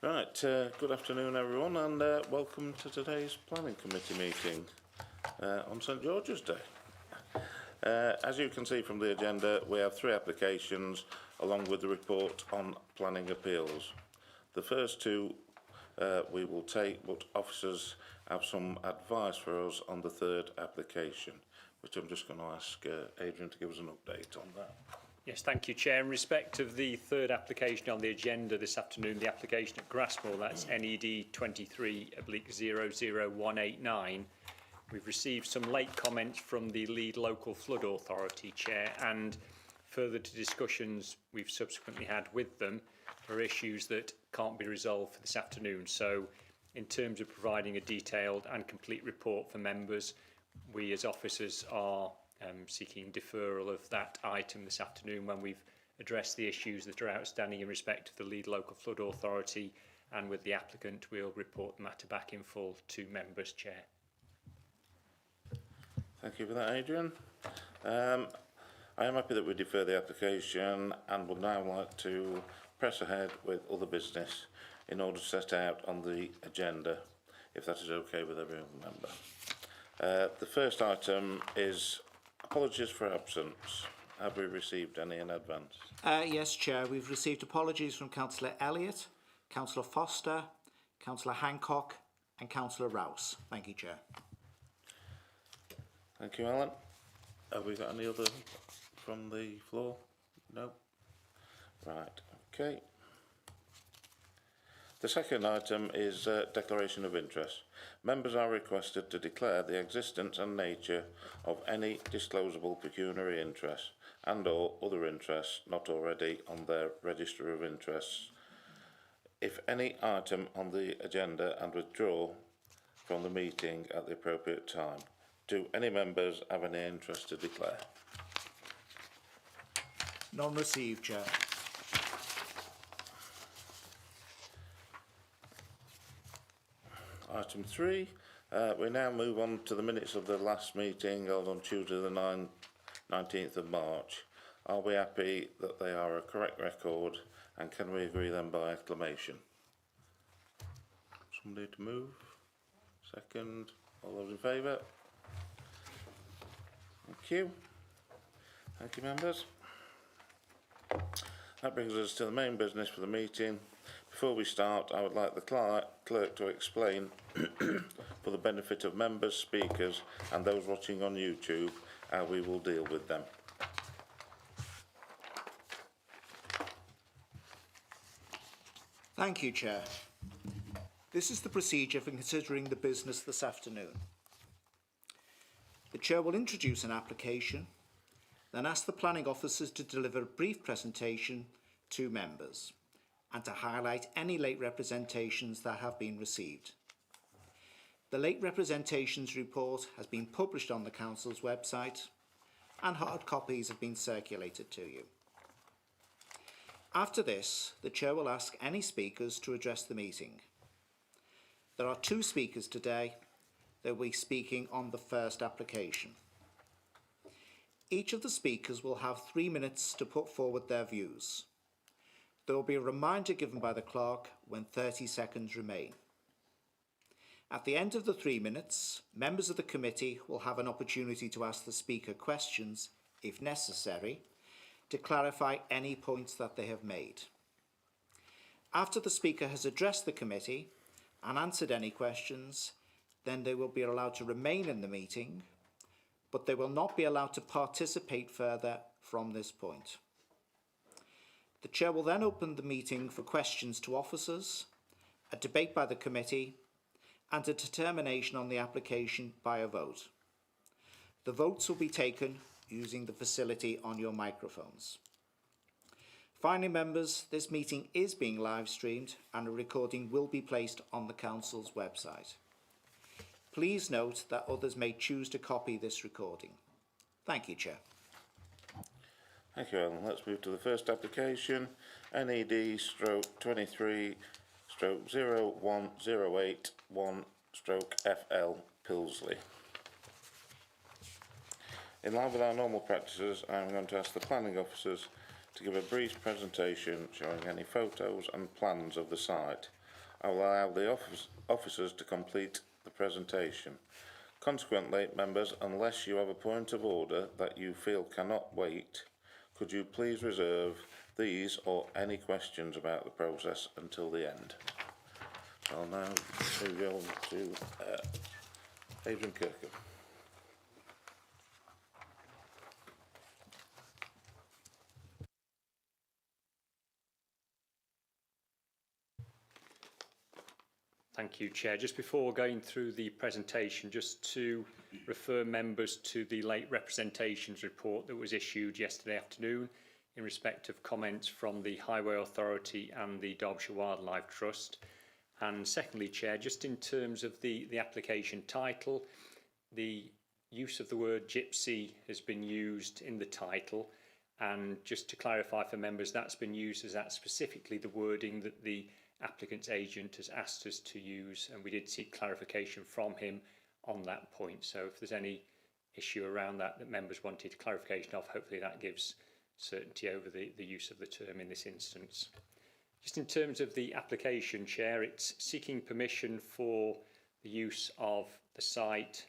Right, good afternoon everyone, and welcome to today's Planning Committee meeting on St George's Day. As you can see from the agenda, we have 3 applications along with the report on planning appeals. The first 2 we will take, but officers have some advice for us on the 3rd application, which I'm just going to ask Adrian to give us an update on that. Yes, thank you, Chair. In respect of the 3rd application on the agenda this afternoon, the application at Grassmore, that's NED 23/00189, we've received some late comments from the lead local flood authority, Chair, and further to discussions we've subsequently had with them are issues that can't be resolved for this afternoon. So in terms of providing a detailed and complete report for members, we as officers are seeking deferral of that item this afternoon when we've addressed the issues that are outstanding in respect of the lead local flood authority, and with the applicant we'll report the matter back in full to members, Chair. Thank you for that, Adrian. I am happy that we defer the application and would now like to press ahead with other business in order to set out on the agenda, if that is okay with every member. The first item is apologies for absence. Have we received any in advance? Yes, Chair. We've received apologies from Councillor Elliott, Councillor Foster, Councillor Hancock and Councillor Rouse. Thank you, Chair. Thank you, Alan. Have we got any other from the floor? No? Right, okay. The second item is declaration of interest. Members are requested to declare the existence and nature of any disclosable pecuniary interest and or other interests not already on their register of interests, if any item on the agenda, and withdraw from the meeting at the appropriate time. Do any members have any interest to declare? None received, Chair. Item 3, we now move on to the minutes of the last meeting held on Tuesday the 19th of March. Are we happy that they are a correct record, and can we agree them by acclamation? Somebody to move? Second? All those in favour? Thank you. Thank you, members. That brings us to the main business for the meeting. Before we start, I would like the clerk to explain, for the benefit of members, speakers and those watching on YouTube, how we will deal with them. Thank you, Chair. This is the procedure for considering the business this afternoon. The Chair will introduce an application, then ask the planning officers to deliver a brief presentation to members and to highlight any late representations that have been received. The late representations report has been published on the Council's website and hard copies have been circulated to you. After this, the Chair will ask any speakers to address the meeting. There are 2 speakers today. They will be speaking on the first application. Each of the speakers will have 3 minutes to put forward their views. There will be a reminder given by the clerk when 30 seconds remain. At the end of the 3 minutes, members of the committee will have an opportunity to ask the speaker questions, if necessary, to clarify any points that they have made. After the speaker has addressed the committee and answered any questions, then they will be allowed to remain in the meeting, but they will not be allowed to participate further from this point. The Chair will then open the meeting for questions to officers, a debate by the committee, and a determination on the application by a vote. The votes will be taken using the facility on your microphones. Finally, members, this meeting is being live streamed and a recording will be placed on the Council's website. Please note that others may choose to copy this recording. Thank you, Chair. Thank you, Alan. Let's move to the first application, NED/23/01081/FL Pilsley. In line with our normal practices, I am going to ask the planning officers to give a brief presentation showing any photos and plans of the site I will allow the officers to complete the presentation. Consequently, members, unless you have a point of order that you feel cannot wait, could you please reserve these or any questions about the process until the end? I'll now move on to Adrian Kirkham. Thank you, Chair. Just before going through the presentation, just to refer members to the late representations report that was issued yesterday afternoon in respect of comments from the Highway Authority and the Derbyshire Wildlife Trust. And secondly, Chair, just in terms of the application title, the use of the word gypsy has been used in the title. And just to clarify for members, that's been used as that specifically the wording that the applicant's agent has asked us to use, and we did seek clarification from him on that point. So if there's any issue around that members wanted clarification of, hopefully that gives certainty over the use of the term in this instance. Just in terms of the application, Chair, it's seeking permission for the use of the site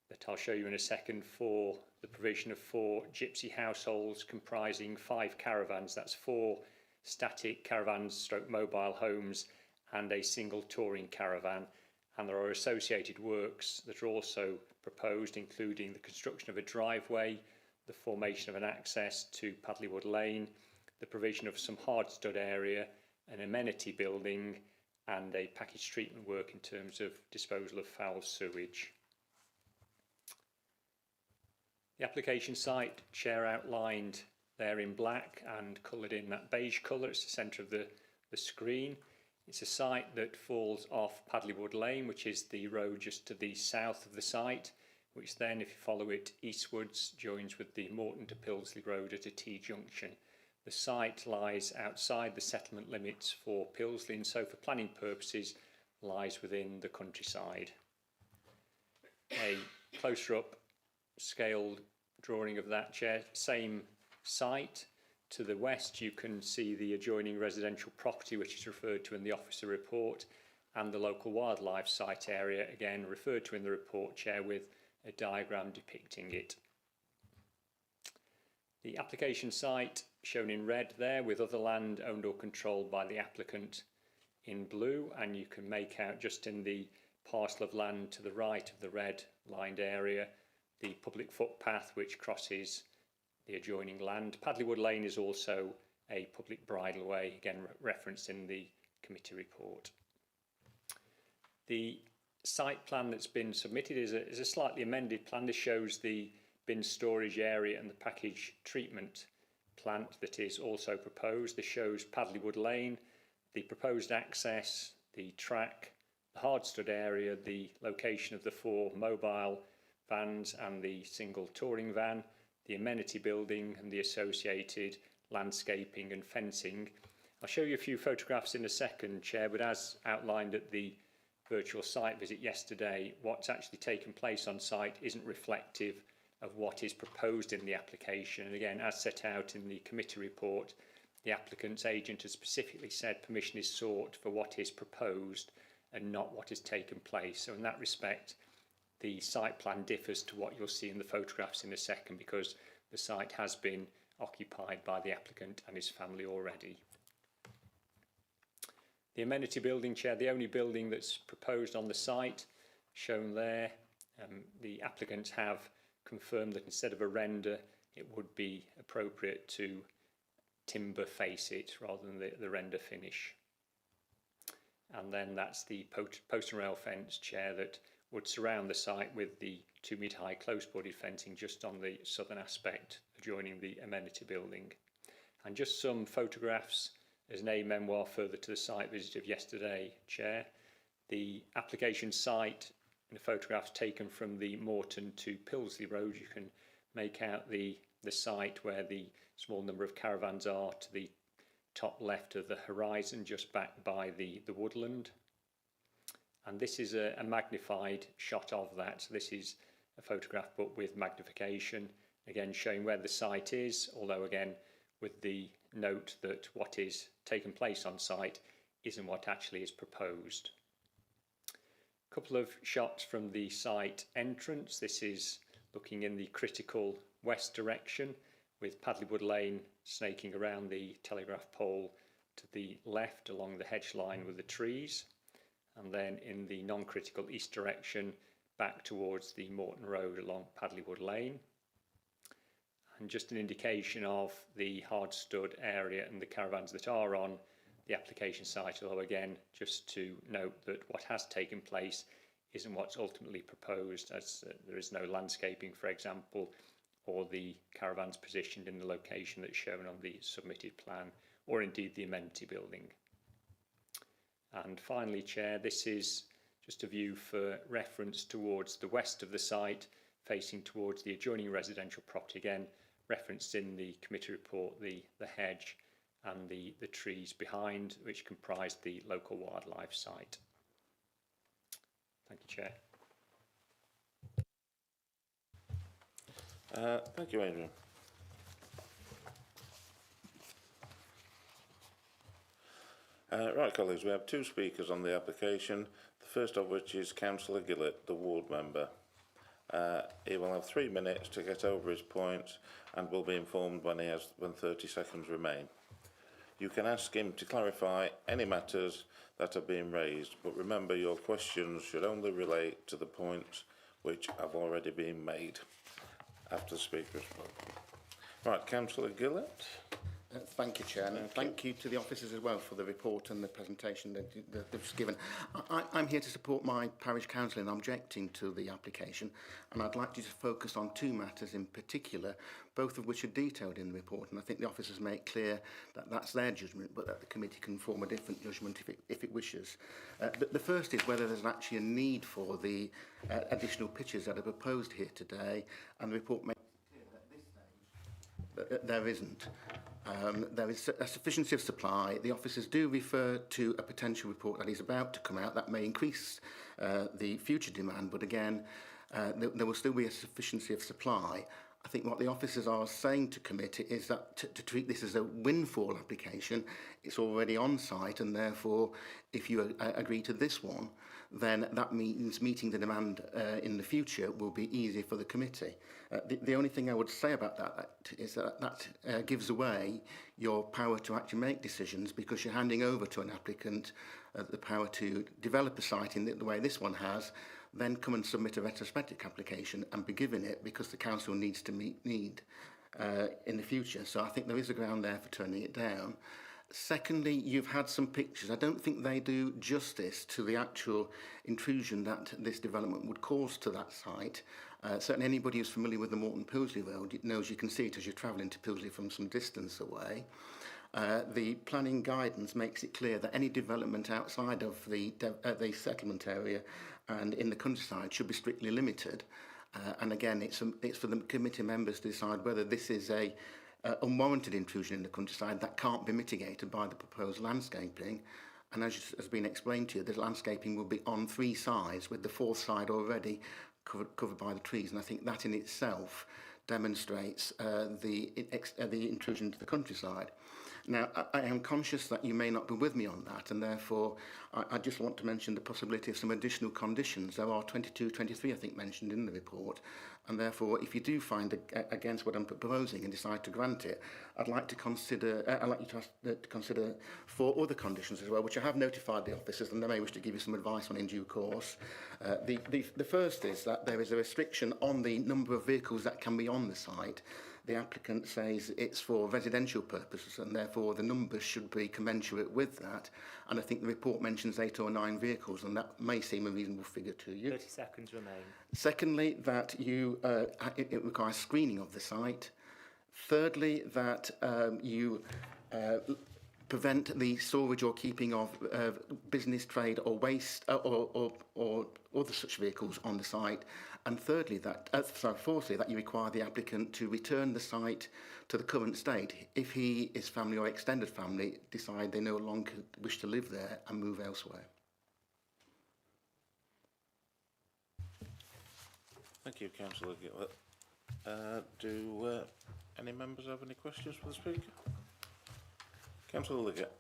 that I'll show you in a second for the provision of 4 gypsy households comprising 5 caravans. That's 4 static caravans stroke mobile homes and a single touring caravan, and there are associated works that are also proposed, including the construction of a driveway, the formation of an access to Padleywood Lane, the provision of some hard stud area, an amenity building and a package treatment work in terms of disposal of foul sewage. The application site, Chair, outlined there in black and coloured in that beige colour. It's the centre of the screen. It's a site that falls off Padleywood Lane, which is the road just to the south of the site, which then, if you follow it eastwards, joins with the Morton to Pilsley Road at a T-junction. The site lies outside the settlement limits for Pilsley, and so for planning purposes lies within the countryside. A closer up scaled drawing of that, Chair, same site. To the west you can see the adjoining residential property, which is referred to in the officer report, and the local wildlife site area, again referred to in the report, Chair, with a diagram depicting it. The application site shown in red there, with other land owned or controlled by the applicant in blue, and you can make out just in the parcel of land to the right of the red lined area the public footpath which crosses the adjoining land. Padleywood Lane is also a public bridleway, again referenced in the committee report. The site plan that's been submitted is a slightly amended plan. This shows the bin storage area and the package treatment plant that is also proposed. This shows Padleywood Lane, the proposed access, the track, the hard stud area, the location of the 4 mobile vans and the single touring van, the amenity building and the associated landscaping and fencing. I'll show you a few photographs in a second, Chair, but as outlined at the virtual site visit yesterday, what's actually taken place on site isn't reflective of what is proposed in the application. And again, as set out in the committee report, the applicant's agent has specifically said permission is sought for what is proposed and not what has taken place. So in that respect, the site plan differs to what you'll see in the photographs in a second, because the site has been occupied by the applicant and his family already. The amenity building, Chair, the only building that's proposed on the site, shown there, the applicants have confirmed that instead of a render, it would be appropriate to timber face it rather than the render finish. And then that's the post and rail fence, Chair, that would surround the site with the 2 metre high close-boarded fencing just on the southern aspect adjoining the amenity building. And just some photographs as an A-memoir further to the site visit of yesterday, Chair. The application site in the photographs taken from the Morton to Pilsley Road, you can make out the site where the small number of caravans are to the top left of the horizon, just back by the woodland. And this is a magnified shot of that. So this is a photograph but with magnification, again showing where the site is, although again with the note that what is taking place on site isn't what actually is proposed. A couple of shots from the site entrance. This is looking in the critical west direction, with Padleywood Lane snaking around the telegraph pole to the left along the hedge line with the trees, and then in the non-critical east direction back towards the Morton Road along Padleywood Lane. And just an indication of the hard stud area and the caravans that are on the application site, although again, just to note that what has taken place isn't what's ultimately proposed, as there is no landscaping, for example, or the caravans positioned in the location that's shown on the submitted plan, or indeed the amenity building. And finally, Chair, this is just a view for reference towards the west of the site, facing towards the adjoining residential property, again referenced in the committee report, the hedge and the trees behind, which comprise the local wildlife site. Thank you, Chair. Thank you, Adrian. Right, colleagues, we have two speakers on the application, the first of which is Councillor Gillett, the ward member. He will have 3 minutes to get over his points and will be informed when 30 seconds remain. You can ask him to clarify any matters that are being raised, but remember your questions should only relate to the points which have already been made after the speaker has spoken. Right, Councillor Gillett. Thank you, Chair, and thank you to the officers as well for the report and the presentation that they've just given. I'm here to support my parish council in objecting to the application, and I'd like you to focus on two matters in particular, both of which are detailed in the report, and I think the officers make clear that that's their judgment, but that the committee can form a different judgment if it wishes. The first is whether there's actually a need for the additional pitches that are proposed here today, and the report makes it clear that at this stage there isn't. There is a sufficiency of supply. The officers do refer to a potential report that is about to come out that may increase the future demand, but again, there will still be a sufficiency of supply. I think what the officers are saying to committee is that to treat this as a windfall application, it's already on site, and therefore, if you agree to this one, then that means meeting the demand in the future will be easier for the committee. The only thing I would say about that is that gives away your power to actually make decisions, because you're handing over to an applicant the power to develop a site in the way this one has, then come and submit a retrospective application and be given it because the council needs to meet need in the future. So I think there is a ground there for turning it down. Secondly, you've had some pictures. I don't think they do justice to the actual intrusion that this development would cause to that site. Certainly anybody who's familiar with the Morton-Pilsley Road knows you can see it as you're travelling to Pilsley from some distance away. The planning guidance makes it clear that any development outside of the settlement area and in the countryside should be strictly limited. And again, it's for the committee members to decide whether this is a unwarranted intrusion in the countryside that can't be mitigated by the proposed landscaping. And as has been explained to you, the landscaping will be on 3 sides, with the 4th side already covered by the trees. And I think that in itself demonstrates the intrusion to the countryside. Now, I am conscious that you may not be with me on that, and therefore I just want to mention the possibility of some additional conditions. There are 22, 23, I think, mentioned in the report, and therefore, if you do find against what I'm proposing and decide to grant it, I'd like you to consider 4 other conditions as well, which I have notified the officers, and they may wish to give you some advice on in due course. The first is that there is a restriction on the number of vehicles that can be on the site. The applicant says it's for residential purposes, and therefore the numbers should be commensurate with that. And I think the report mentions 8 or 9 vehicles, and that may seem a reasonable figure to you. 30 seconds remain. Secondly, that it requires screening of the site. Thirdly, that you prevent the storage or keeping of business, trade or waste or other such vehicles on the site. And thirdly, fourthly, that you require the applicant to return the site to the current state if he, his family or extended family decide they no longer wish to live there and move elsewhere. Thank you, Councillor Gillett. Do any members have any questions for the speaker? Councillor Liggett.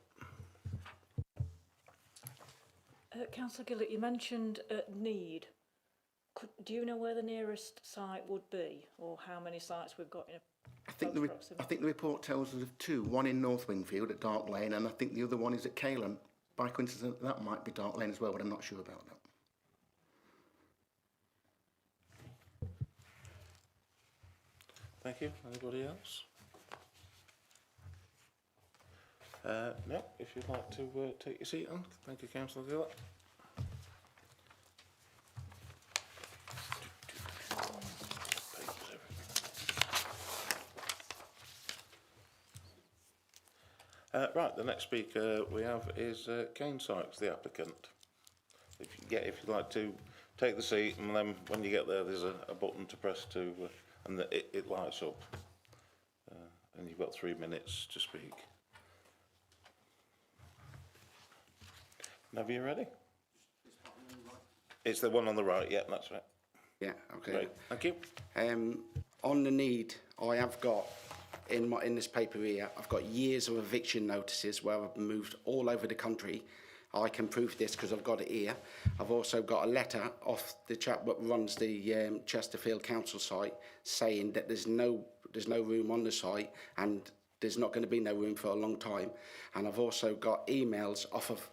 Councillor Gillett, you mentioned need. Do you know where the nearest site would be, or how many sites we've got in a close proximity? I think the report tells us of two, one in North Wingfield at Dark Lane, and I think the other one is at Caelan. By coincidence, that might be Dark Lane as well, but I'm not sure about that. Thank you. Anybody else? No, if you'd like to take your seat on. Thank you, Councillor Gillett. Right, the next speaker we have is Kane Sykes, the applicant. If you'd like to take the seat, and then when you get there, there's a button to press to, and it lights up. And you've got 3 minutes to speak. Whenever you're ready. It's the one on the right, yeah, that's right. Yeah, okay. Great, thank you. On the need, I have got in this paper here, I've got years of eviction notices where I've moved all over the country. I can prove this because I've got it here. I've also got a letter off the chap that runs the Chesterfield Council site saying that there's no room on the site and there's not going to be no room for a long time. And I've also got emails off of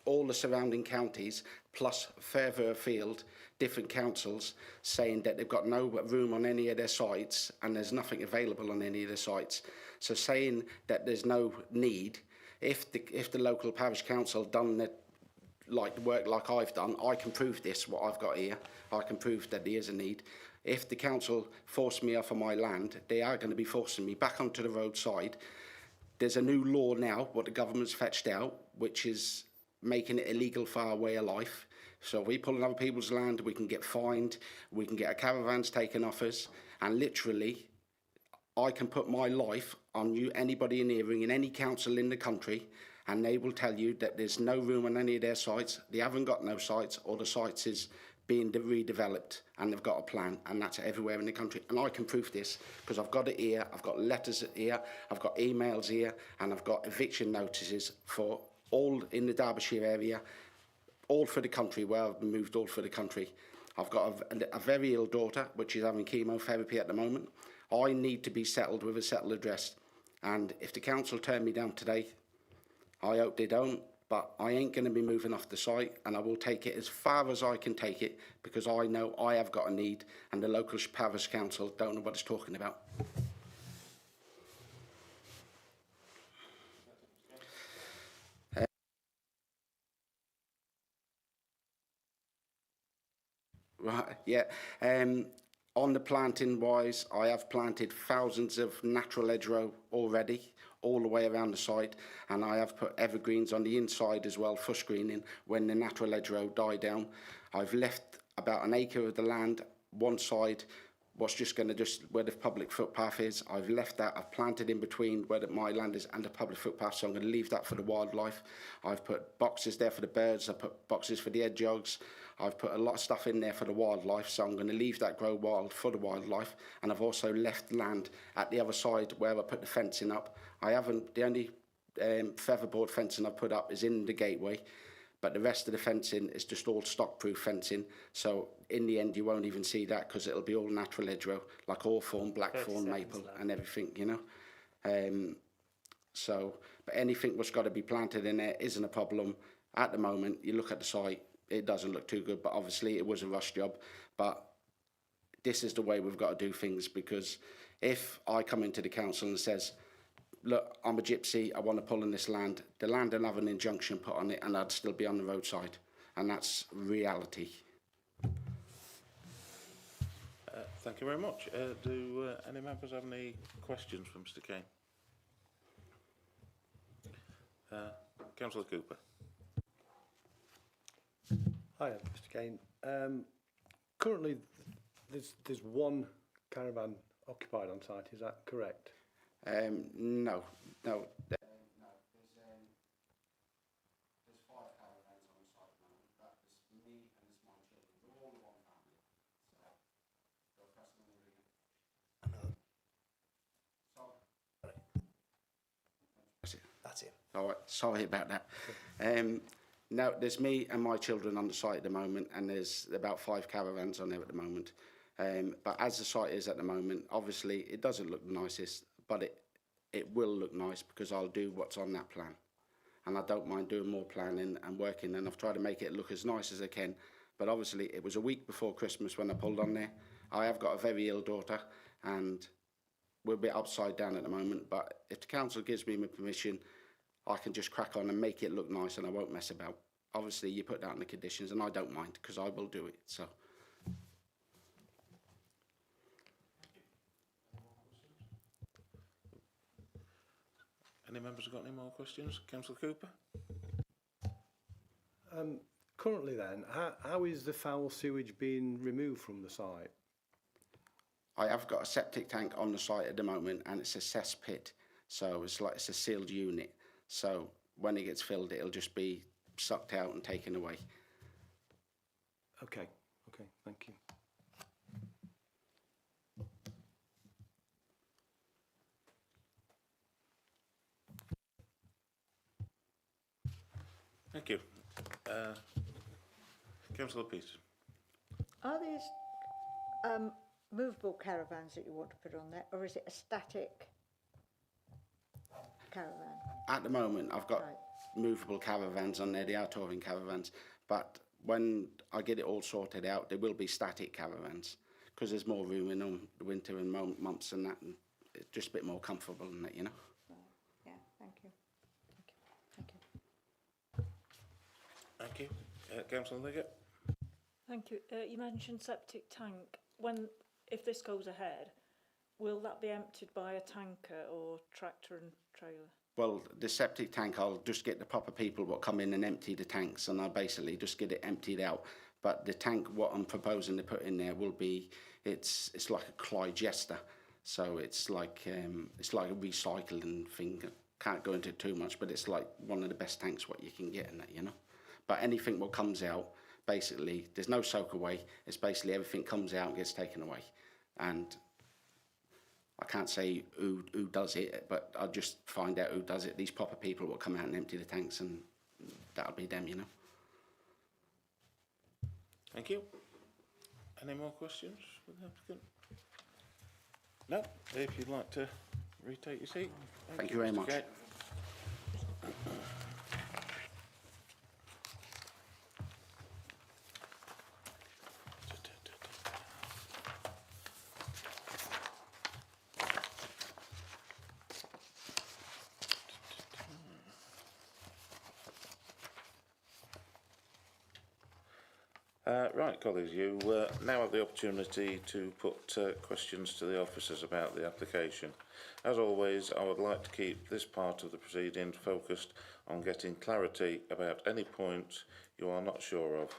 all the surrounding counties, plus further afield, different councils, saying that they've got no room on any of their sites and there's nothing available on any of their sites. So saying that there's no need, if the local parish council done the work like I've done, I can prove this, what I've got here. I can prove that there is a need. If the council force me off of my land, they are going to be forcing me back onto the roadside. There's a new law now, what the government's fetched out, which is making it illegal for our way of life. So if we pull on other people's land, we can get fined, we can get our caravans taken off us, and literally, I can put my life on you, anybody in hearing, in any council in the country, and they will tell you that there's no room on any of their sites, they haven't got no sites, or the sites is being redeveloped, and they've got a plan, and that's everywhere in the country. And I can prove this, because I've got it here, I've got letters here, I've got emails here, and I've got eviction notices for all in the Derbyshire area, all for the country, where I've moved all for the country. I've got a very ill daughter, which is having chemotherapy at the moment. I need to be settled with a settled address. And if the council turn me down today, I hope they don't, but I ain't going to be moving off the site, and I will take it as far as I can take it, because I know I have got a need, and the local parish council don't know what it's talking about. Right, yeah. On the planting wise, I have planted thousands of natural hedgerow already, all the way around the site, and I have put evergreens on the inside as well for screening when the natural hedgerow die down. I've left about an acre of the land, one side was just going to where the public footpath is. I've left that, I've planted in between where my land is and the public footpath, so I'm going to leave that for the wildlife. I've put boxes there for the birds, I've put boxes for the hedgehogs, I've put a lot of stuff in there for the wildlife, so I'm going to leave that grow wild for the wildlife. And I've also left land at the other side where I put the fencing up. I haven't, the only featherboard fencing I've put up is in the gateway, but the rest of the fencing is just all stock-proof fencing. So in the end, you won't even see that because it'll be all natural hedgerow, like hawthorn, blackthorn, maple, and everything, you know. But anything that's got to be planted in there isn't a problem. At the moment, you look at the site, it doesn't look too good, but obviously it was a rush job. But this is the way we've got to do things, because if I come into the council and says, look, I'm a gypsy, I want to pull on this land, the land will have an injunction put on it and I'd still be on the roadside. And that's reality. Thank you very much. Do any members have any questions for Mr. Kane? Councillor Cooper. Hi, Mr. Kane. Currently, there's one caravan occupied on site. Is that correct? No. There's 5 caravans on site now. That is me and it's my children. We're all one family. So, go press them again. That's it. All right. Sorry about that. No, there's me and my children on the site at the moment, and there's about 5 caravans on there at the moment. But as the site is at the moment, obviously it doesn't look the nicest, but it will look nice because I'll do what's on that plan. And I don't mind doing more planning and working, and I've tried to make it look as nice as I can. But obviously it was a week before Christmas when I pulled on there. I have got a very ill daughter, and we're a bit upside down at the moment, but if the council gives me my permission, I can just crack on and make it look nice and I won't mess about. Obviously, you put that in the conditions and I don't mind because I will do it. So, Any members have got any more questions? Councillor Cooper? Currently then, how is the foul sewage being removed from the site? I have got a septic tank on the site at the moment and it's a cess pit. So it's a sealed unit. So when it gets filled, it'll just be sucked out and taken away. Okay, thank you. Thank you. Councillor Peterson? Are these movable caravans that you want to put on there, or is it a static caravan? At the moment, I've got Right. movable caravans on there. They are touring caravans. But when I get it all sorted out, there will be static caravans because there's more room in them, the winter and months and that, and it's just a bit more comfortable and that, you know. Right. Yeah, thank you. Thank you. Thank you. Councillor Liggett? Thank you. You mentioned septic tank. If this goes ahead, will that be emptied by a tanker or tractor and trailer? Well, the septic tank, I'll just get the proper people what come in and empty the tanks, and I'll basically just get it emptied out. But the tank, what I'm proposing to put in there will be, it's like a clygester, so it's like a recycling thing. Can't go into it too much, but it's like one of the best tanks what you can get in that, you know. But anything what comes out, basically, there's no soak away. It's basically everything comes out and gets taken away, and I can't say who does it, but I'll just find out who does it. These proper people will come out and empty the tanks, and that'll be them, you know. Thank you. Any more questions with the applicant? No? If you'd like to retake your seat. Thank you very Mr. much. Gate. Right, colleagues, you now have the opportunity to put questions to the officers about the application. As always, I would like to keep this part of the proceedings focused on getting clarity about any points you are not sure of.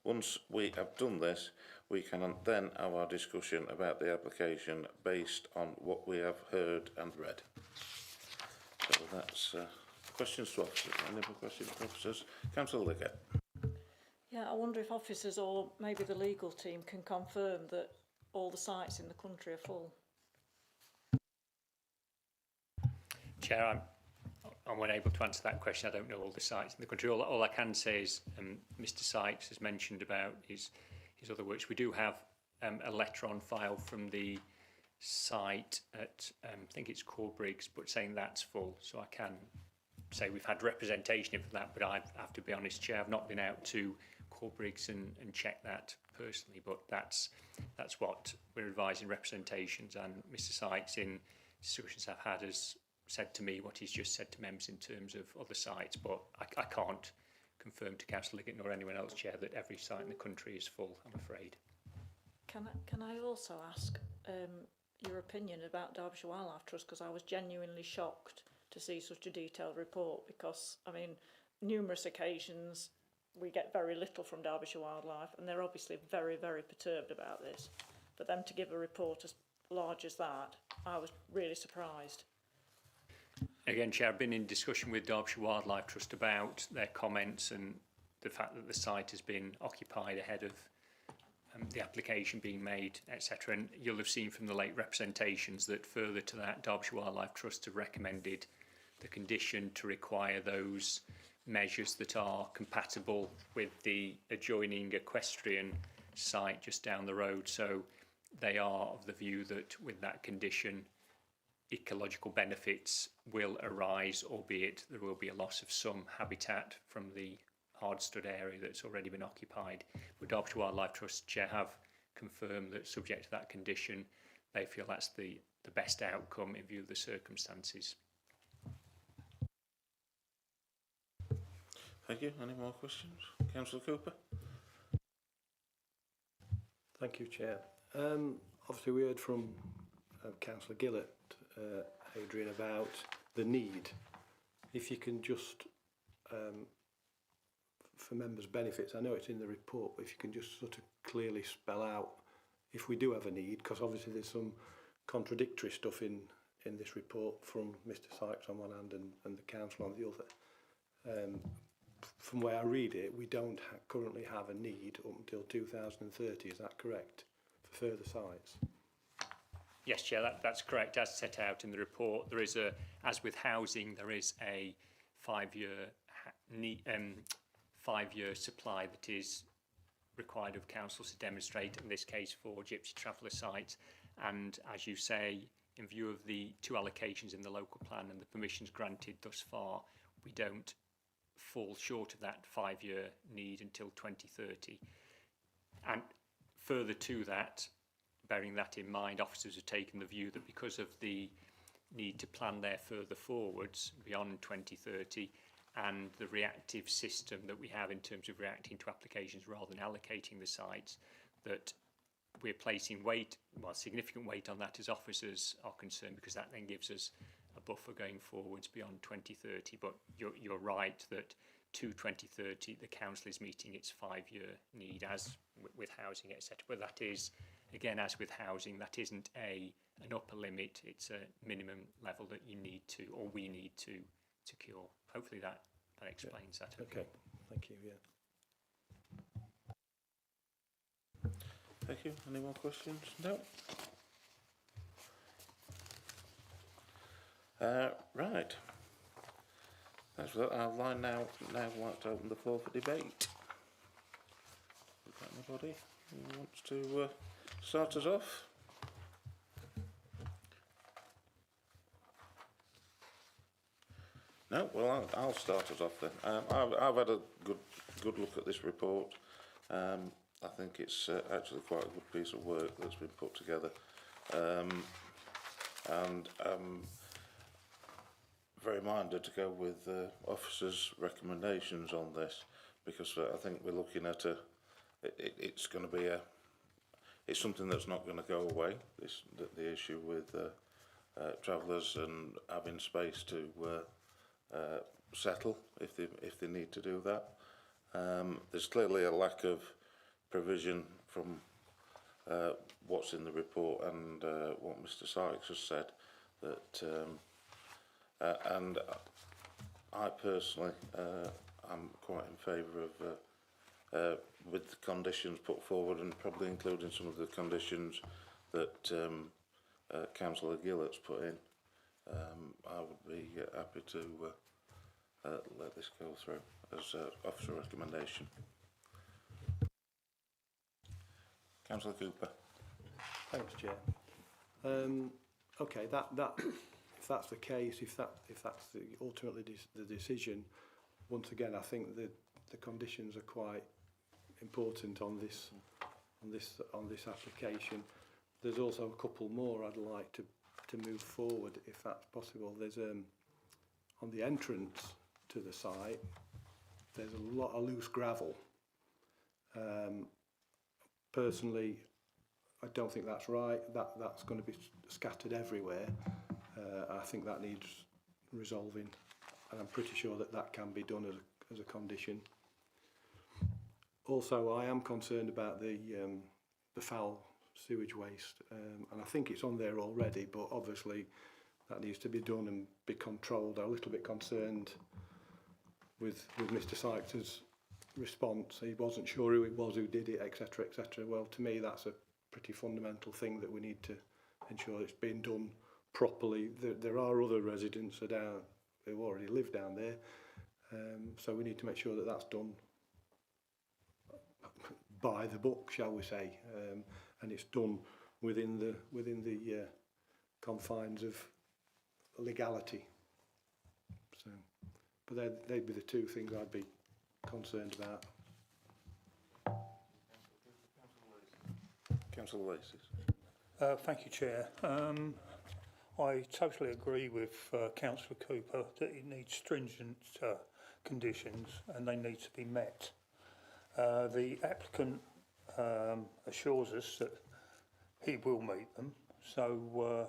Once we have done this, we can then have our discussion about the application based on what we have heard and read. So that's questions to officers. Any more questions to officers? Councillor Liggett. Yeah, I wonder if officers or maybe the legal team can confirm that all the sites in the country are full. Chair, I'm unable to answer that question. I don't know all the sites in the country. All I can say is Mr. Sykes has mentioned about his other works. We do have a letter on file from the site at, I think it's Corbriggs, but saying that's full. So I can say we've had representation for that, but I have to be honest, Chair, I've not been out to Corbriggs and check that personally, but that's what we're advising representations, and Mr. Sykes in discussions I've had has said to me what he's just said to members in terms of other sites, but I can't confirm to Councillor Liggett nor anyone else, Chair, that every site in the country is full, I'm afraid. Can I also ask your opinion about Derbyshire Wildlife Trust, because I was genuinely shocked to see such a detailed report, because, I mean, numerous occasions we get very little from Derbyshire Wildlife, and they're obviously very, very perturbed about this. For them to give a report as large as that, I was really surprised. Again, Chair, I've been in discussion with Derbyshire Wildlife Trust about their comments and the fact that the site has been occupied ahead of the application being made, etc. And you'll have seen from the late representations that further to that, Derbyshire Wildlife Trust have recommended the condition to require those measures that are compatible with the adjoining equestrian site just down the road. So they are of the view that with that condition, ecological benefits will arise, albeit there will be a loss of some habitat from the hard-stood area that's already been occupied. But Derbyshire Wildlife Trust Chair have confirmed that subject to that condition, they feel that's the best outcome in view of the circumstances. Thank you. Any more questions? Councillor Cooper? Thank you, Chair. Obviously, we heard from Councillor Gillett, Adrian, about the need. If you can just, for members' benefits, I know it's in the report, but if you can just sort of clearly spell out if we do have a need, because obviously there's some contradictory stuff in this report from Mr Sykes on one hand and the council on the other. From where I read it, we don't currently have a need up until 2030, is that correct, for further sites? Yes, Chair, that's correct. As set out in the report, there is as with housing, there is a 5-year supply that is required of councils to demonstrate, in this case for gypsy traveller sites. And as you say, in view of the 2 allocations in the local plan and the permissions granted thus far, we don't fall short of that 5-year need until 2030. And further to that, bearing that in mind, officers have taken the view that because of the need to plan there further forwards beyond 2030 and the reactive system that we have in terms of reacting to applications rather than allocating the sites, that we're placing significant weight on that as officers are concerned, because that then gives us a buffer going forwards beyond 2030. But you're right that to 2030 the council is meeting its 5-year need, as with housing, etc. But that is, again, as with housing, that isn't an upper limit, it's a minimum level that you need to, or we need to secure. Hopefully that explains that. Okay, thank you, yeah. Thank you. Any more questions? No. Right. That's what I'd now like to open the floor for debate. Is there anybody who wants to start us off? No. Well, I'll start us off then. I've had a good look at this report. I think it's actually quite a good piece of work that's been put together, and very minded to go with officers' recommendations on this, because I think we're looking at it's going to be it's something that's not going to go away. The issue with travellers and having space to settle if they need to do that. There's clearly a lack of provision from what's in the report and what Mr Sykes has said, that and I personally am quite in favour of with the conditions put forward, and probably including some of the conditions that Councillor Gillett's put in. I would be happy to let this go through as officer recommendation. Councillor Cooper. Thanks, Chair. Okay, that if that's the case, if that's ultimately the decision, once again, I think the conditions are quite important on this application. There's also a couple more I'd like to move forward, if that's possible. There's on the entrance to the site, there's a lot of loose gravel. Personally, I don't think that's right. That's going to be scattered everywhere. I think that needs resolving, and I'm pretty sure that can be done as a condition. Also, I am concerned about the foul sewage waste, and I think it's on there already, but obviously that needs to be done and be controlled. I'm a little bit concerned with Mr Sykes' response. He wasn't sure who it was who did it, etc, etc. Well, to me that's a pretty fundamental thing that we need to ensure it's being done properly. There are other residents who already live down there, So we need to make sure that that's done by the book, shall we say, and it's done within the confines of legality. So, but they'd be the two things I'd be concerned about. Councillor Oasis. Thank you, Chair. I totally agree with Councillor Cooper that it needs stringent conditions and they need to be met. The applicant assures us that he will meet them, so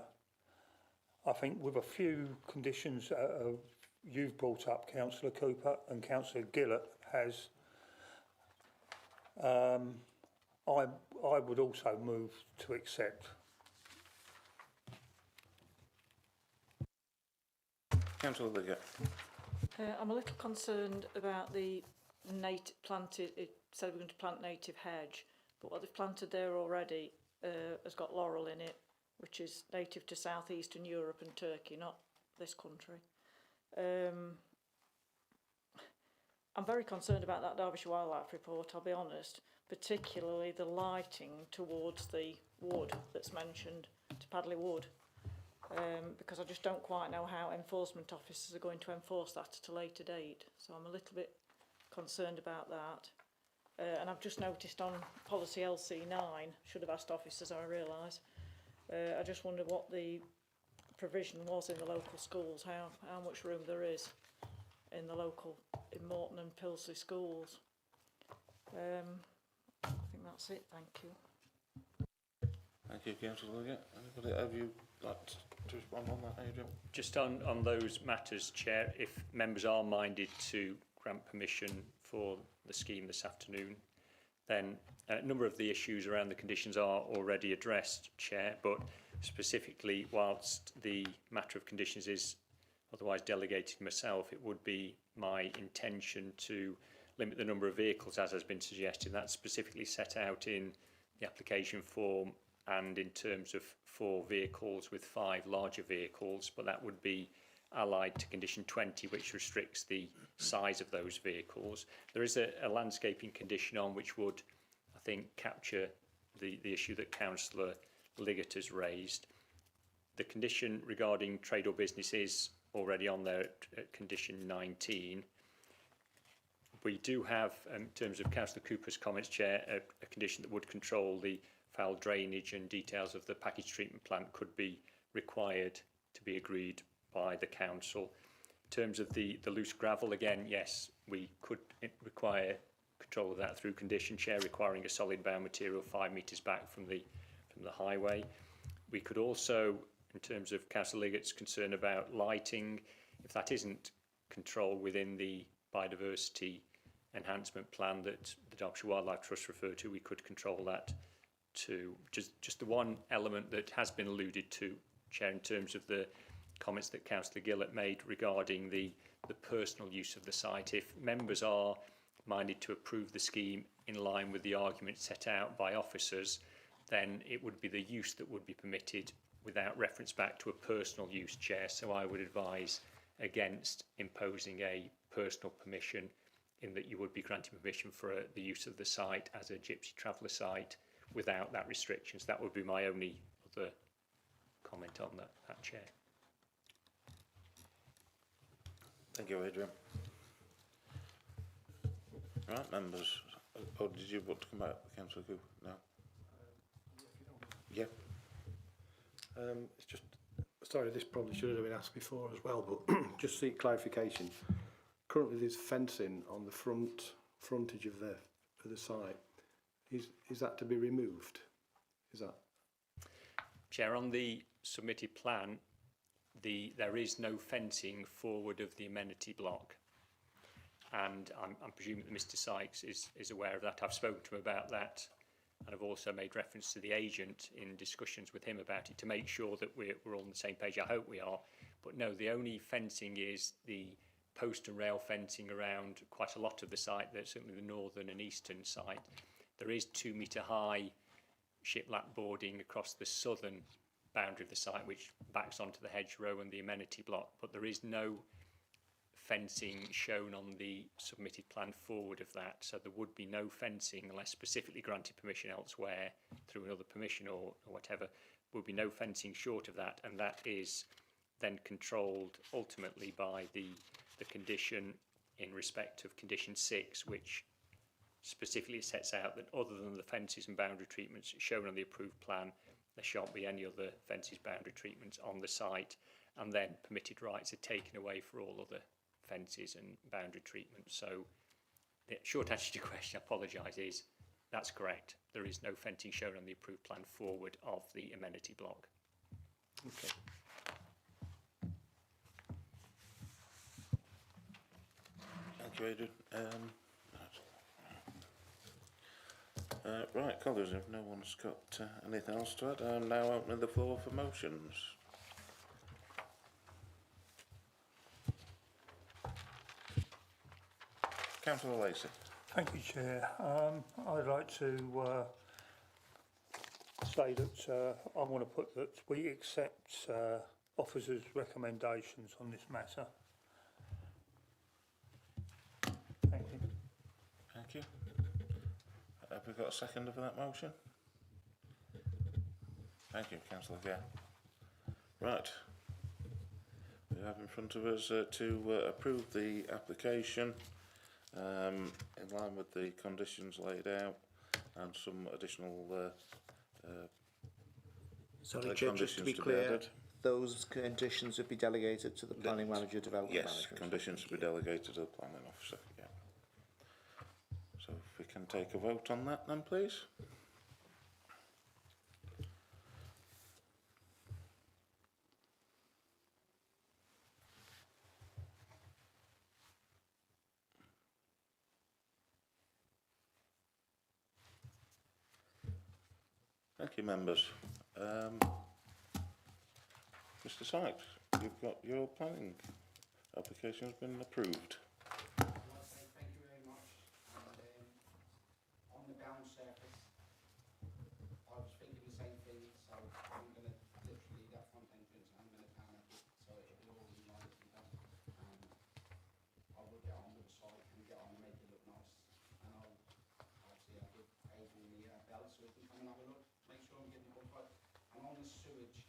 I think with a few conditions you've brought up, Councillor Cooper, and Councillor Gillett has, I would also move to accept. Councillor Liggett. I'm a little concerned about the planted, it said we're going to plant native hedge, but what they've planted there already has got laurel in it, which is native to southeastern Europe and Turkey, not this country. I'm very concerned about that Derbyshire Wildlife Report, I'll be honest, particularly the lighting towards the wood that's mentioned, to Padley Wood, because I just don't quite know how enforcement officers are going to enforce that at a later date. So I'm a little bit concerned about that. And I've just noticed on policy LC9, should have asked officers, I realise, I just wonder what the provision was in the local schools, how much room there is in the local, in Morton and Pilsley schools. I think that's it, thank you. Thank you, Councillor Liggett. Anybody, have you like to respond on that, Adrian? Just on those matters, Chair, if members are minded to grant permission for the scheme this afternoon, then a number of the issues around the conditions are already addressed, Chair, but specifically whilst the matter of conditions is otherwise delegated to myself, it would be my intention to limit the number of vehicles as has been suggested. That's specifically set out in the application form and in terms of 4 vehicles with 5 larger vehicles, but that would be allied to condition 20, which restricts the size of those vehicles. There is a landscaping condition on which would, I think, capture the issue that Councillor Liggett has raised. The condition regarding trade or business is already on there at condition 19. We do have, in terms of Councillor Cooper's comments, Chair, a condition that would control the foul drainage, and details of the package treatment plant could be required to be agreed by the council. In terms of the loose gravel, again, yes, we could require control of that through condition, Chair, requiring a solid bound material 5 metres back from the highway. We could also, in terms of Councillor Liggett's concern about lighting, if that isn't controlled within the biodiversity enhancement plan that the Derbyshire Wildlife Trust refer to, we could control that too. Just the one element that has been alluded to, Chair, in terms of the comments that Councillor Gillett made regarding the personal use of the site. If members are minded to approve the scheme in line with the arguments set out by officers, then it would be the use that would be permitted without reference back to a personal use, Chair. So I would advise against imposing a personal permission, in that you would be granting permission for the use of the site as a gypsy traveller site without that restriction. So that would be my only other comment on that, Chair. Thank you, Adrian. Right, members. Oh, did you want to come out, Councillor Cooper? No? Yeah. It's just, sorry, this probably should have been asked before as well, but just seek clarification. Currently there's fencing on the frontage of the site. Is that to be removed? Is that? Chair, on the submitted plan, there is no fencing forward of the amenity block, and I'm presuming that Mr Sykes is aware of that. I've spoken to him about that, and I've also made reference to the agent in discussions with him about it to make sure that we're all on the same page. I hope we are, but no, the only fencing is the post and rail fencing around quite a lot of the site. There's certainly the northern and eastern site. There is 2 metre high shiplap boarding across the southern boundary of the site, which backs onto the hedgerow and the amenity block, but there is no fencing shown on the submitted plan forward of that. So there would be no fencing unless specifically granted permission elsewhere through another permission or whatever. There would be no fencing short of that, and that is then controlled ultimately by the condition in respect of condition 6, which specifically sets out that other than the fences and boundary treatments shown on the approved plan, there shan't be any other fences, boundary treatments on the site, and then permitted rights are taken away for all other fences and boundary treatments. So the short answer to your question, I apologise, is that's correct. There is no fencing shown on the approved plan forward of the amenity block. Okay. Thank you, Adrian. Right, colours, if no one's got anything else to add, I'm now opening the floor for motions. Councillor Lacey. Thank you, Chair. I'd like to say that I want to put that we accept officers' recommendations on this matter. Thank you. Thank you. Have we got a seconder for that motion? Thank you, Councillor Gare. Right. We have in front of us to approve the application in line with the conditions laid out and some additional Sorry, Chair, just to be clear, those conditions would be delegated to the planning manager, development yes, management. conditions to be delegated to the planning officer, yeah. So if we can take a vote on that then, please. Thank you, members. Mr. Sykes, you've got your planning application has been approved. Thank you very much. And, on the ground surface, I was thinking the same thing, so I'm going to literally that front entrance, I'm going to town it so it'll be all in line with that. I will get on with the site and get on and make it look nice. And I'll give Adrian the bell so he can come and have a look, make sure I'm getting it all right. And on the sewage,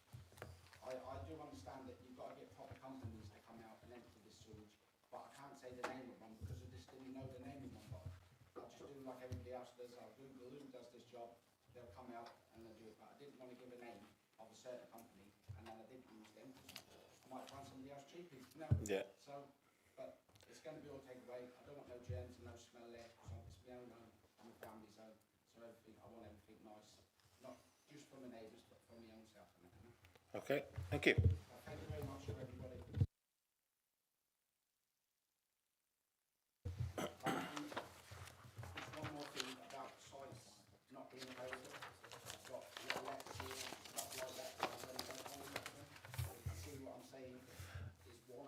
I do understand that you've got to get proper companies to come out and empty this sewage, but I can't say the name of one because I just didn't know the name of one. But I'll just do like everybody else does. I'll Google who does this job, they'll come out and they'll do it. But I didn't want to give a name of a certain company and then I didn't use them. I might find somebody else cheaper, you know? Yeah. So, but it's going to be all taken away. I don't want no germs and no smell there because it's my own home, I'm a family zone, so everything, I want everything nice, not just from the neighbours but from my own self. Okay, thank you. Thank you very much for everybody. Just one more thing about sites not being available. I've got letters here, stuff like that. You can see what I'm saying is 100%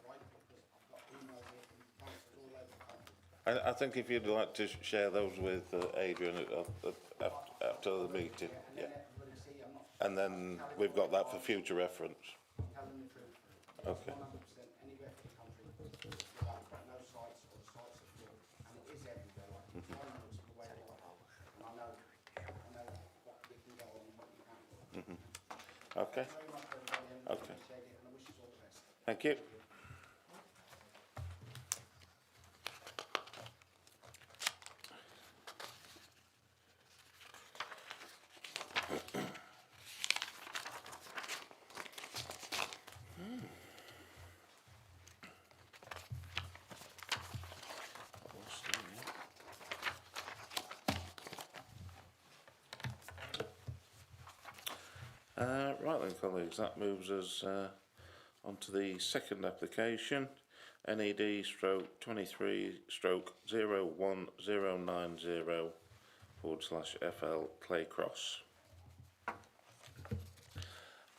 right because I've got emails here from council all over the country. I think if you'd like to share those with Adrian after the meeting, yeah. And then we've got that for future reference. I'm telling the truth. Okay. 100% anywhere for the country. I've got no sites or the sites are full. And it is everywhere. Like, I know it's the way it is. And I know what you can go on and what you can't go on. Okay. Thank you very much, everybody. And Okay. I appreciate it and I wish you all the best. Thank you. Right then, colleagues, that moves us on to the second application, NED/23/01090/FL Claycross.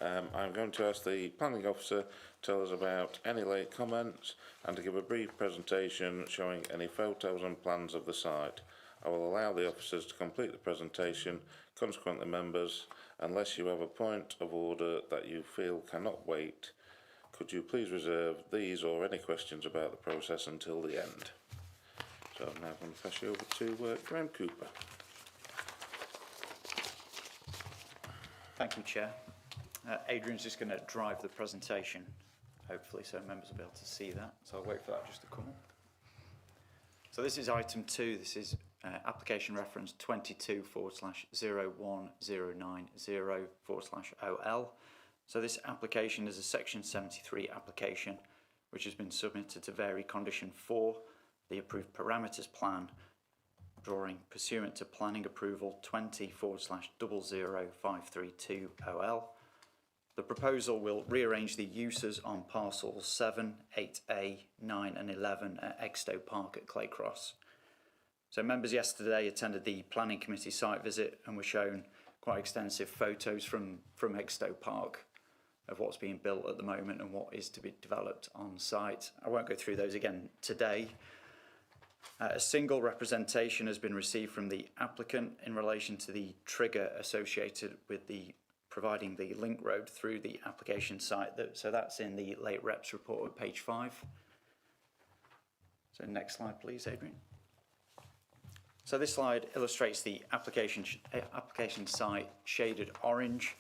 I'm going to ask the planning officer to tell us about any late comments and to give a brief presentation showing any photos and plans of the site. I will allow the officers to complete the presentation, consequently members, unless you have a point of order that you feel cannot wait, could you please reserve these or any questions about the process until the end? So I'm now going to pass you over to Graham Cooper. Thank you, Chair. Adrian's just going to drive the presentation, hopefully, so members will be able to see that. So I'll wait for that just to come up. So this is item 2. This is application reference 22/01090/OL. So this application is a Section 73 application which has been submitted to vary condition 4, the approved parameters plan, drawing pursuant to planning approval 20/00532/OL. The proposal will rearrange the uses on parcels 7, 8A, 9 and 11 at Exto Park at Claycross. So members yesterday attended the planning committee site visit and were shown quite extensive photos from Exto Park of what's being built at the moment and what is to be developed on site. I won't go through those again today. A single representation has been received from the applicant in relation to the trigger associated with the providing the link road through the application site. So that's in the late reps report at page 5. So next slide please, Adrian. So this slide illustrates the application site shaded orange.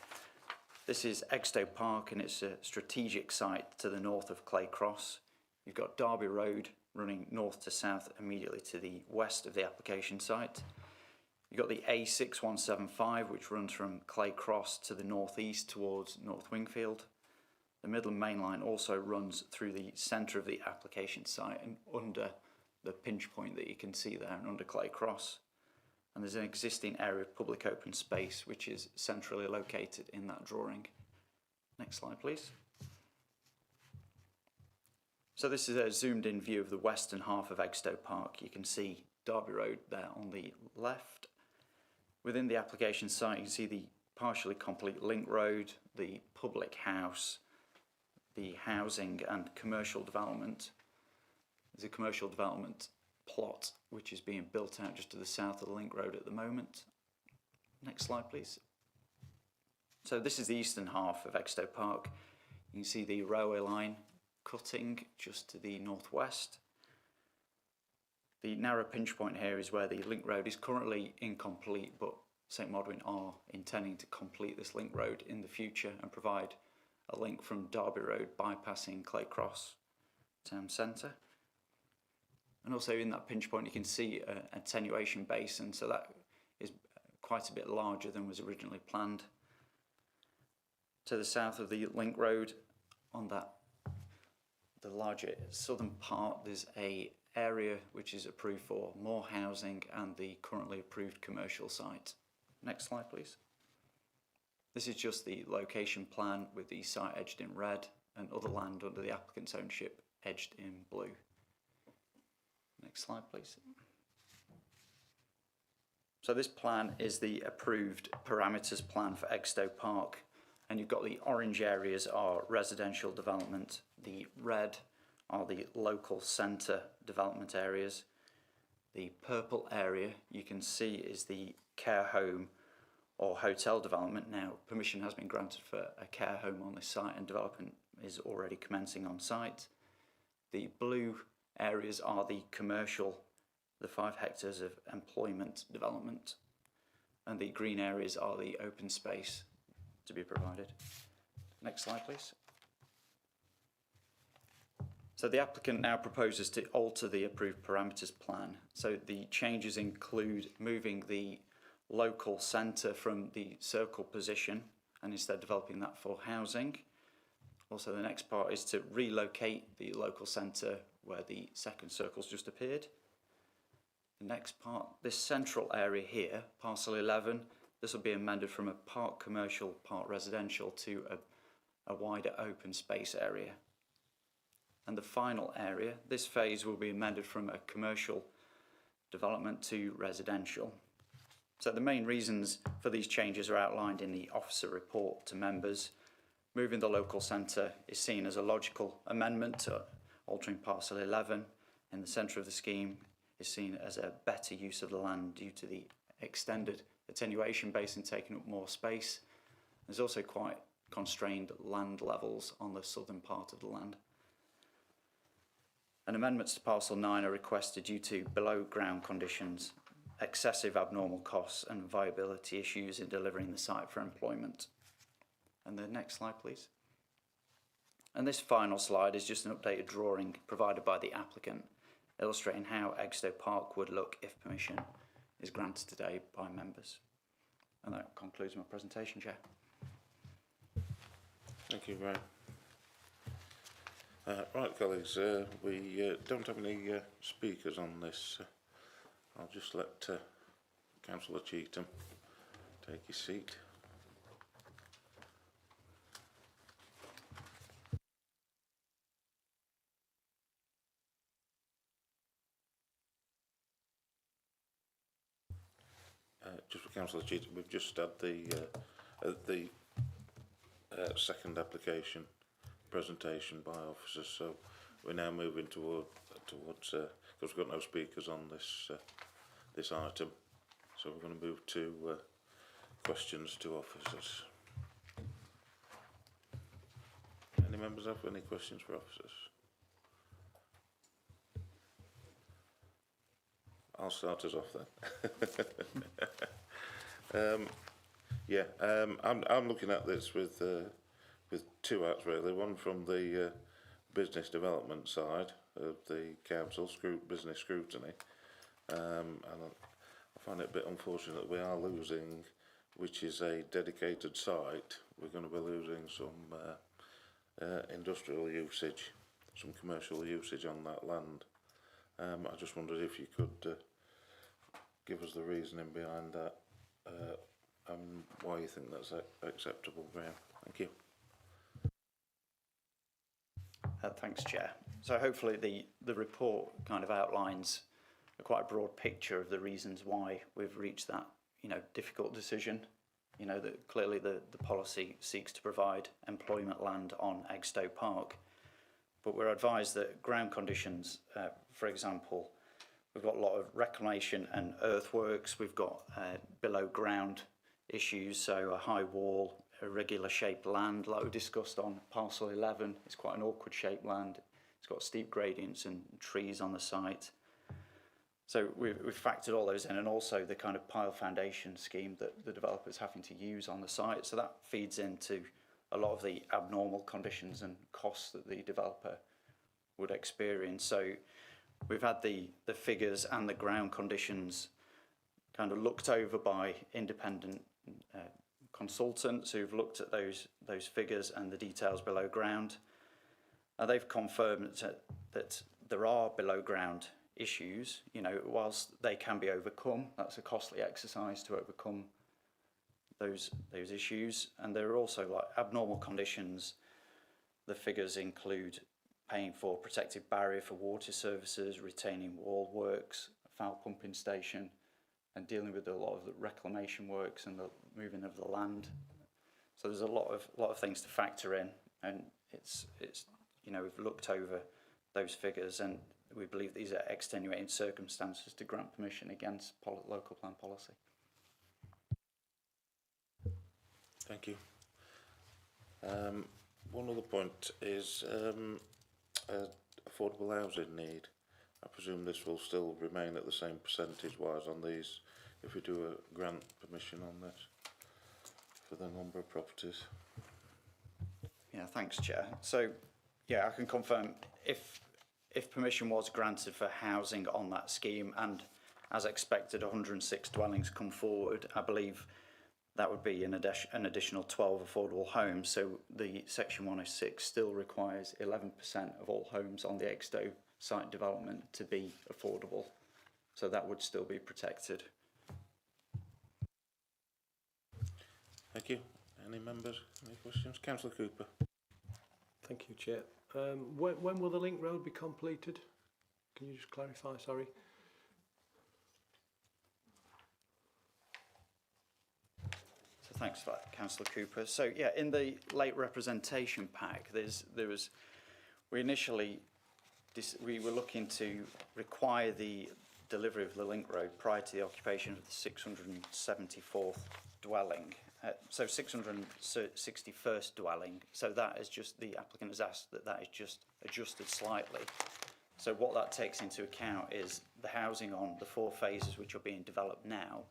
This is Exto Park and it's a strategic site to the north of Claycross. You've got Derby Road running north to south immediately to the west of the application site. You've got the A6175 which runs from Claycross to the northeast towards North Wingfield. The Midland Main Line also runs through the centre of the application site and under the pinch point that you can see there and under Claycross. And there's an existing area of public open space which is centrally located in that drawing. Next slide please. So this is a zoomed in view of the western half of Exto Park. You can see Derby Road there on the left. Within the application site you can see the partially complete link road, the public house, the housing and commercial development. There's a commercial development plot which is being built out just to the south of the link road at the moment. Next slide please. So this is the eastern half of Exto Park. You can see the railway line cutting just to the northwest. The narrow pinch point here is where the link road is currently incomplete, but St Modwin are intending to complete this link road in the future and provide a link from Derby Road bypassing Claycross town centre. And also in that pinch point you can see an attenuation basin, so that is quite a bit larger than was originally planned. To the south of the link road, on the larger southern part, there's a area which is approved for more housing and the currently approved commercial site. Next slide please. This is just the location plan with the site edged in red and other land under the applicant's ownership edged in blue. Next slide please. So this plan is the approved parameters plan for Exto Park, and you've got the orange areas are residential development, the red are the local centre development areas, the purple area you can see is the care home or hotel development. Now permission has been granted for a care home on this site and development is already commencing on site. The blue areas are the commercial, the 5 hectares of employment development, and the green areas are the open space to be provided. Next slide please. So the applicant now proposes to alter the approved parameters plan. So the changes include moving the local centre from the circle position and instead developing that for housing. Also the next part is to relocate the local centre where the second circle's just appeared. The next part, this central area here, parcel 11, this will be amended from a part commercial, part residential to a wider open space area. And the final area, this phase will be amended from a commercial development to residential. So the main reasons for these changes are outlined in the officer report to members. Moving the local centre is seen as a logical amendment to altering parcel 11 in the centre of the scheme is seen as a better use of the land due to the extended attenuation basin taking up more space. There's also quite constrained land levels on the southern part of the land. And amendments to Parcel 9 are requested due to below ground conditions, excessive abnormal costs and viability issues in delivering the site for employment. And the next slide, please. And this final slide is just an updated drawing provided by the applicant, illustrating how Egstow Park would look if permission is granted today by members. And that concludes my presentation, Chair. Thank you, Graham. Right, colleagues, we don't have any speakers on this. I'll just let Councillor Cheetham take his seat. Just for Councillor Cheetham, we've just had the second application presentation by officers, so we're now moving towards because we've got no speakers on this item, so we're going to move to questions to officers. Any members have any questions for officers? I'll start us off then. I'm looking at this with two hats really. One from the business development side of the council, business scrutiny, and I find it a bit unfortunate that we are losing, which is a dedicated site. We're going to be losing some industrial usage, some commercial usage on that land. I just wondered if you could give us the reasoning behind that and why you think that's acceptable, Graham. Thank you. Thanks, Chair. So hopefully the report kind of outlines quite a broad picture of the reasons why we've reached that, difficult decision. That clearly the policy seeks to provide employment land on Egstow Park, but we're advised that ground conditions, for example, we've got a lot of reclamation and earthworks, we've got below ground issues, so a high wall, irregular shaped land like we discussed on Parcel 11. It's quite an awkward shaped land. It's got steep gradients and trees on the site. So we've factored all those in, and also the kind of pile foundation scheme that the developer's having to use on the site. So that feeds into a lot of the abnormal conditions and costs that the developer would experience. So we've had the figures and the ground conditions kind of looked over by independent consultants who've looked at those figures and the details below ground. They've confirmed that there are below ground issues, whilst they can be overcome. That's a costly exercise to overcome those issues. And there are also like abnormal conditions. The figures include paying for protective barrier for water services, retaining wall works, a foul pumping station, and dealing with a lot of the reclamation works and the moving of the land. So there's a lot of things to factor in, and it's we've looked over those figures, and we believe these are extenuating circumstances to grant permission against local plan policy. Thank you. One other point is affordable housing need. I presume this will still remain at the same percentage-wise on these if we do a grant permission on this for the number of properties. Yeah, thanks, Chair. So, yeah, I can confirm if permission was granted for housing on that scheme, and as expected 106 dwellings come forward, I believe that would be an additional 12 affordable homes. So the Section 106 still requires 11% of all homes on the Egstow site development to be affordable. So that would still be protected. Thank you. Any members? Any questions? Councillor Cooper. Thank you, Chair. When will the link road be completed? Can you just clarify, sorry? So thanks for that, Councillor Cooper. So yeah, in the late representation pack, we initially were looking to require the delivery of the link road prior to the occupation of the 674th dwelling, So 661st dwelling, so that is just, the applicant has asked that that is just adjusted slightly. So what that takes into account is the housing on the 4 phases which are being developed now,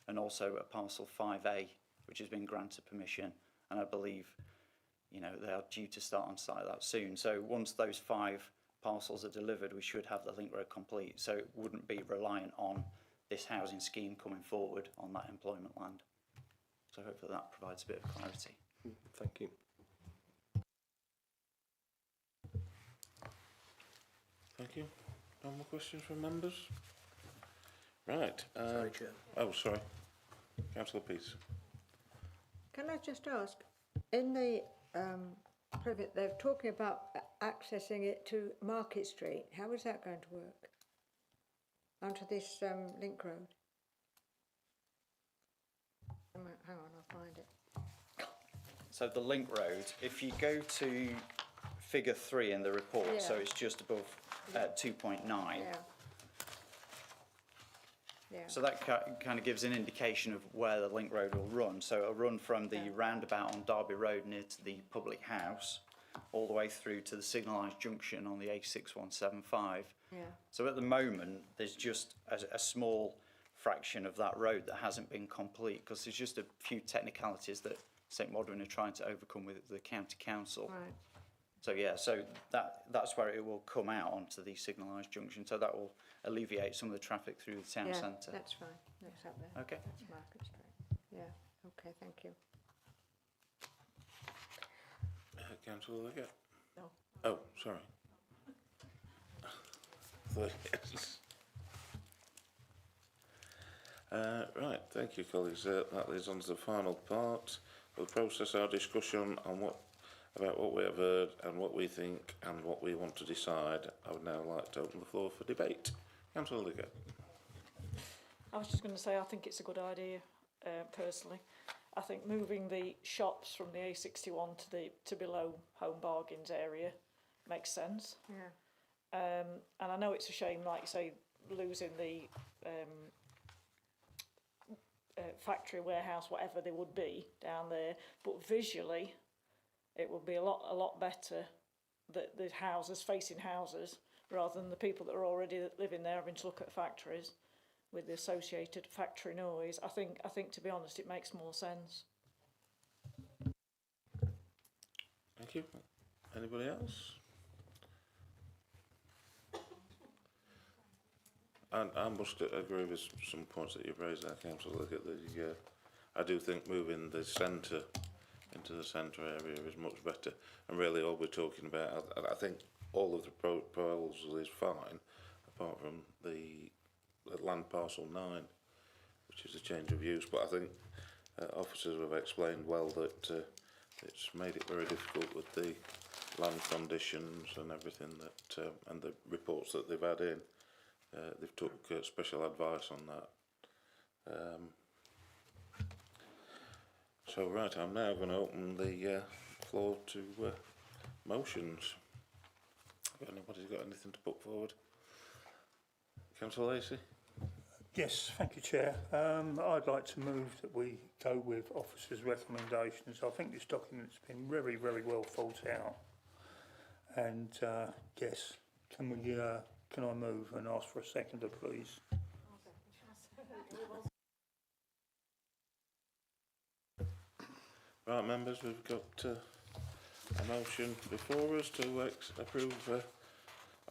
and also a parcel 5A which has been granted permission, and I believe, you know, they are due to start on site that soon. So once those 5 parcels are delivered, we should have the link road complete, so it wouldn't be reliant on this housing scheme coming forward on that employment land. So hopefully that provides a bit of clarity. Thank you. Thank you. No more questions from members? Right. Sorry, Chair. Oh, sorry. Councillor Peace. Can I just ask, in the they're talking about accessing it to Market Street. How is that going to work? Onto this link road? Hang on, I'll find it. So the link road, if you go to figure 3 in the report, Yeah. so it's just above 2.9. Yeah. Yeah. So that kind of gives an indication of where the link road will run. So it'll run from the roundabout on Derby Road near to the public house, all the way through to the signalised junction on the A6175. Yeah. So at the moment, there's just a small fraction of that road that hasn't been complete, because there's just a few technicalities that St Modwen are trying to overcome with the county council. Right. So yeah, so that's where it will come out onto the signalised junction. So that will alleviate some of the traffic through the town centre. That's fine. That's up there. Okay. That's Market Street. Yeah. Okay. Thank you. Councillor Leggett. No. Oh, sorry. Thought yes. Right, thank you, colleagues. That leads on to the final part of the process, our discussion on about what we have heard and what we think and what we want to decide. I would now like to open the floor for debate. Councillor Leggett. I was just going to say, I think it's a good idea, personally. I think moving the shops from the A61 to below Home Bargains area makes sense. Yeah. And I know it's a shame, like you say, losing the factory, warehouse, whatever they would be down there, but visually it would be a lot better that the houses facing houses rather than the people that are already living there having to look at factories with the associated factory noise. I think to be honest, it makes more sense. Thank you. Anybody else? And I must agree with some points that you've raised there, Councillor. Look at the, I do think moving the centre into the centre area is much better. And really, all we're talking about, I think all of the proposal is fine, apart from the land parcel 9, which is a change of use. But I think officers have explained well that it's made it very difficult with the land conditions and everything that, and the reports that they've had in. They've took special advice on that. So right, I'm now going to open the floor to motions. If anybody's got anything to put forward. Councillor Lacey? Yes, thank you, Chair. I'd like to move that we go with officers' recommendations. I think this document's been very, very well thought out. And yes, can I move and ask for a seconder, please? Right, members, we've got a motion before us to approve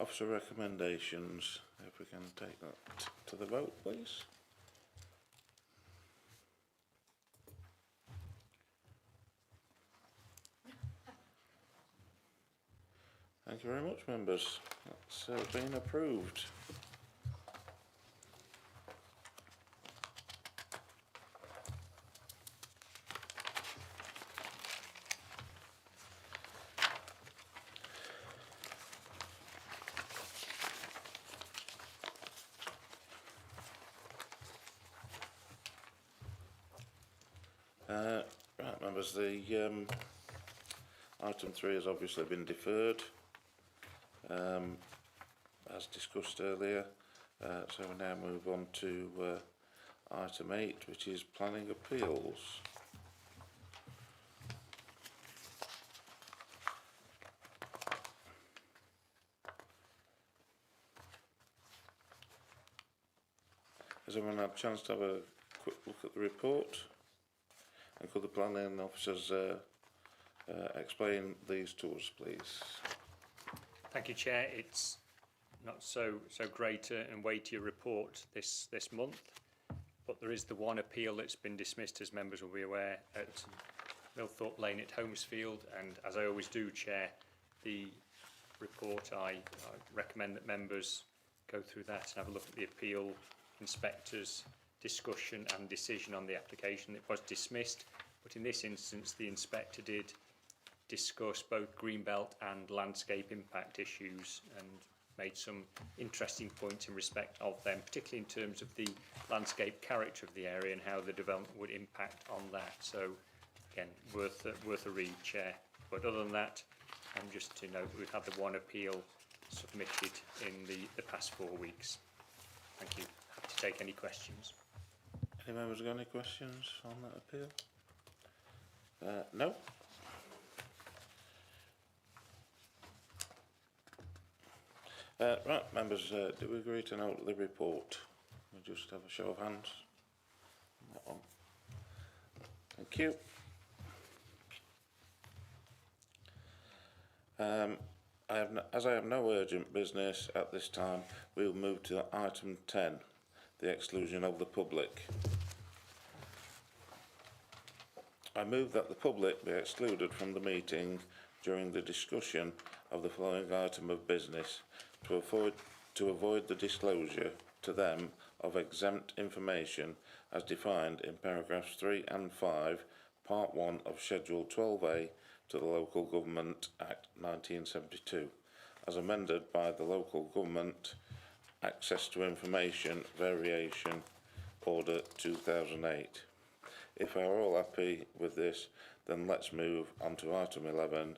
officer recommendations. If we can take that to the vote, please. Thank you very much, members. That's been approved. Right, members, the item 3 has obviously been deferred. As discussed earlier, so we now move on to item 8, which is planning appeals. Has everyone had a chance to have a quick look at the report? And could the planning officers explain these to us, please? Thank you, Chair. It's not so great and weighty a report this month, but there is the one appeal that's been dismissed, as members will be aware, at Millthorpe Lane at Holmesfield, and as I always do, Chair, the report, I recommend that members go through that and have a look at the appeal, inspectors, discussion and decision on the application. It was dismissed, but in this instance the inspector did discuss both greenbelt and landscape impact issues and made some interesting points in respect of them, particularly in terms of the landscape character of the area and how the development would impact on that. So again, worth a read, Chair. But other than that, just to note that we've had the one appeal submitted in the past 4 weeks. Thank you. Happy to take any questions. Any members got any questions on that appeal? No? Right, members, do we agree to note the report? We'll just have a show of hands on that one. Thank you. As I have no urgent business at this time, we will move to item 10, the exclusion of the public. I move that the public be excluded from the meeting during the discussion of the following item of business to avoid the disclosure to them of exempt information as defined in paragraphs 3 and 5, part 1 of Schedule 12A to the Local Government Act 1972, as amended by the Local Government Access to Information Variation Order 2008. If we are all happy with this, then let's move on to item 11,